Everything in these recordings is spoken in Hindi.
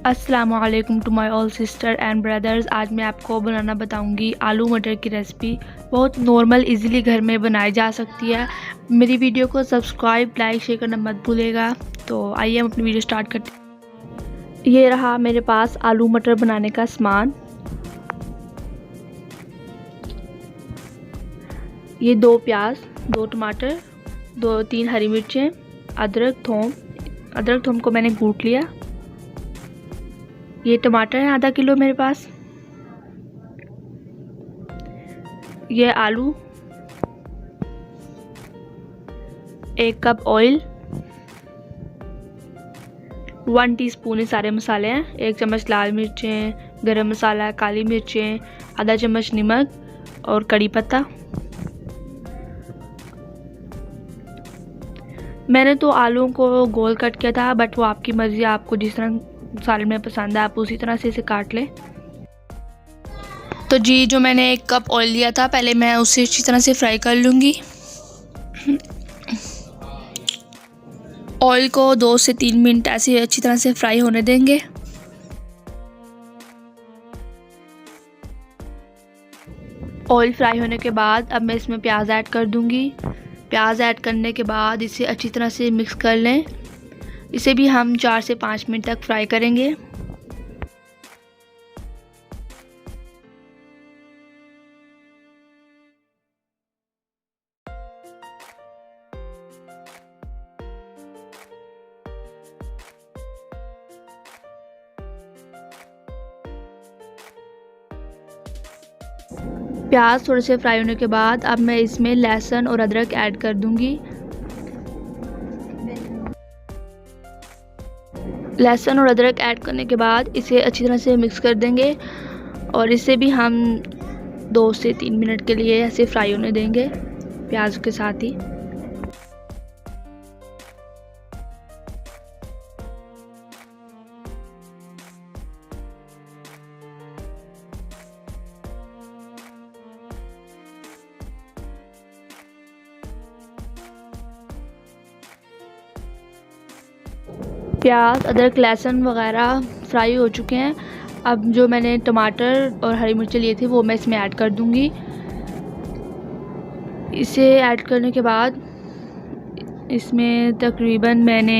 अस्सलामुअलैकुम to my all sister and brothers. आज मैं आपको बनाना बताऊंगी आलू मटर की रेसिपी। बहुत नॉर्मल इजीली घर में बनाई जा सकती है। मेरी वीडियो को सब्सक्राइब लाइक शेयर करना मत भूलेगा। तो आइए हम अपनी वीडियो स्टार्ट करते हैं। ये रहा मेरे पास आलू मटर बनाने का सामान। ये 2 प्याज, 2 टमाटर, 2-3 हरी मिर्चें, अदरक थोम को मैंने कूट लिया। ये टमाटर है आधा किलो मेरे पास। ये आलू, 1 कप ऑयल, 1 टीस्पून ये सारे मसाले हैं। 1 चम्मच लाल मिर्चें, गरम मसाला, काली मिर्चें, आधा चम्मच नमक और कड़ी पत्ता। मैंने तो आलूओं को गोल कट किया था, बट वो आपकी मर्ज़ी, आपको जिस तरह सालन में पसंद है आप उसी तरह से इसे काट लें। तो जी, जो मैंने 1 कप ऑयल लिया था, पहले मैं उसे अच्छी तरह से फ्राई कर लूँगी। ऑयल को 2 से 3 मिनट ऐसे अच्छी तरह से फ्राई होने देंगे। ऑयल फ्राई होने के बाद अब मैं इसमें प्याज ऐड कर दूँगी। प्याज ऐड करने के बाद इसे अच्छी तरह से मिक्स कर लें। इसे भी हम 4 से 5 मिनट तक फ्राई करेंगे। प्याज थोड़े से फ्राई होने के बाद अब मैं इसमें लहसुन और अदरक ऐड कर दूंगी। लहसुन और अदरक ऐड करने के बाद इसे अच्छी तरह से मिक्स कर देंगे और इसे भी हम 2 से 3 मिनट के लिए ऐसे फ्राई होने देंगे प्याज के साथ ही। प्याज, अदरक, लहसुन वगैरह फ्राई हो चुके हैं। अब जो मैंने टमाटर और हरी मिर्ची लिए थे वो मैं इसमें ऐड कर दूंगी। इसे ऐड करने के बाद इसमें तकरीबन मैंने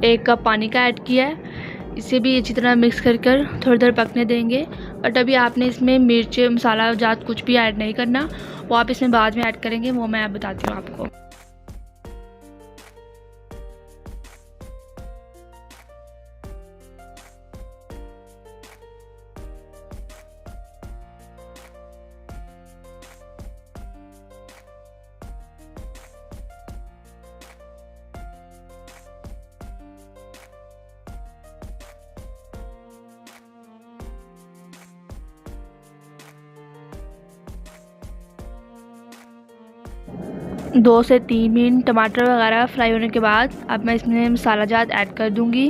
1 कप पानी का ऐड किया है। इसे भी अच्छी तरह मिक्स कर थोड़ी देर पकने देंगे। बट अभी आपने इसमें मिर्च मसाला जात कुछ भी ऐड नहीं करना, वो आप इसमें बाद में ऐड करेंगे, वो मैं बताती हूँ आपको। दो से 3 मिनट टमाटर वगैरह फ्राई होने के बाद अब मैं इसमें मसाला जात ऐड कर दूंगी।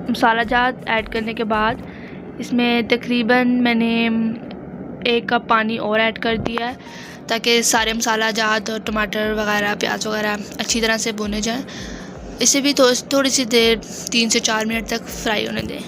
मसाला जात ऐड करने के बाद इसमें तकरीबन मैंने 1 कप पानी और ऐड कर दिया है ताकि सारे मसाला जात और टमाटर वगैरह प्याज वगैरह अच्छी तरह से भुने जाएं। इसे भी थोड़ी सी देर 3 से 4 मिनट तक फ्राई होने दें।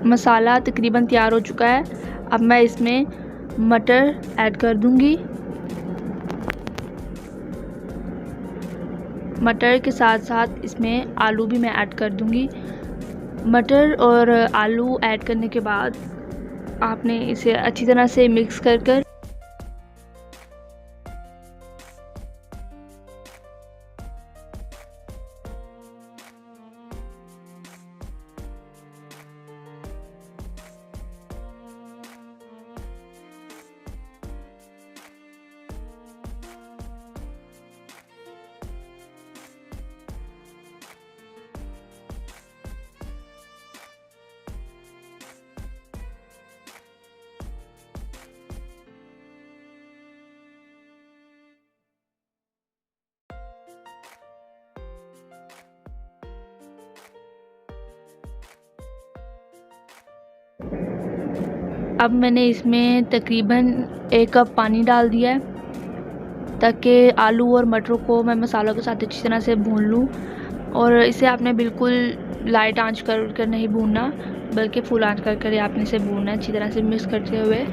मसाला तकरीबन तैयार हो चुका है। अब मैं इसमें मटर ऐड कर दूंगी। मटर के साथ साथ इसमें आलू भी मैं ऐड कर दूंगी। मटर और आलू ऐड करने के बाद आपने इसे अच्छी तरह से मिक्स कर अब मैंने इसमें तकरीबन 1 कप पानी डाल दिया है ताकि आलू और मटरों को मैं मसालों के साथ अच्छी तरह से भून लूँ। और इसे आपने बिल्कुल लाइट आंच कर नहीं भूनना, बल्कि फुल आंच कर ही आपने इसे भूनना है अच्छी तरह से मिक्स करते हुए।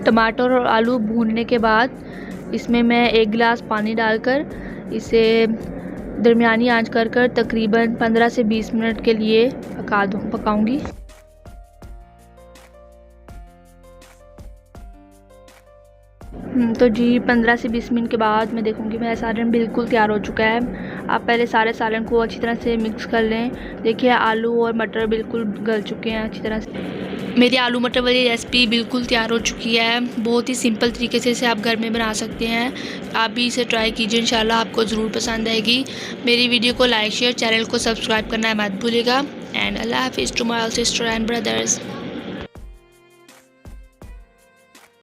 टमाटर और आलू भूनने के बाद इसमें मैं 1 गिलास पानी डालकर इसे दरमियानी आंच कर तकरीबन 15 से 20 मिनट के लिए पकाऊंगी। तो जी 15 से 20 मिनट के बाद मैं देखूंगी मेरा सालन बिल्कुल तैयार हो चुका है। आप पहले सारे सालन को अच्छी तरह से मिक्स कर लें। देखिए आलू और मटर बिल्कुल गल चुके हैं अच्छी तरह से। मेरी आलू मटर वाली रेसिपी बिल्कुल तैयार हो चुकी है। बहुत ही सिंपल तरीके से इसे आप घर में बना सकते हैं। आप भी इसे ट्राई कीजिए, इंशाल्लाह आपको ज़रूर पसंद आएगी। मेरी वीडियो को लाइक शेयर, चैनल को सब्सक्राइब करना मत भूलिएगा। एंड अल्लाह हाफिज़ to my sister and brothers.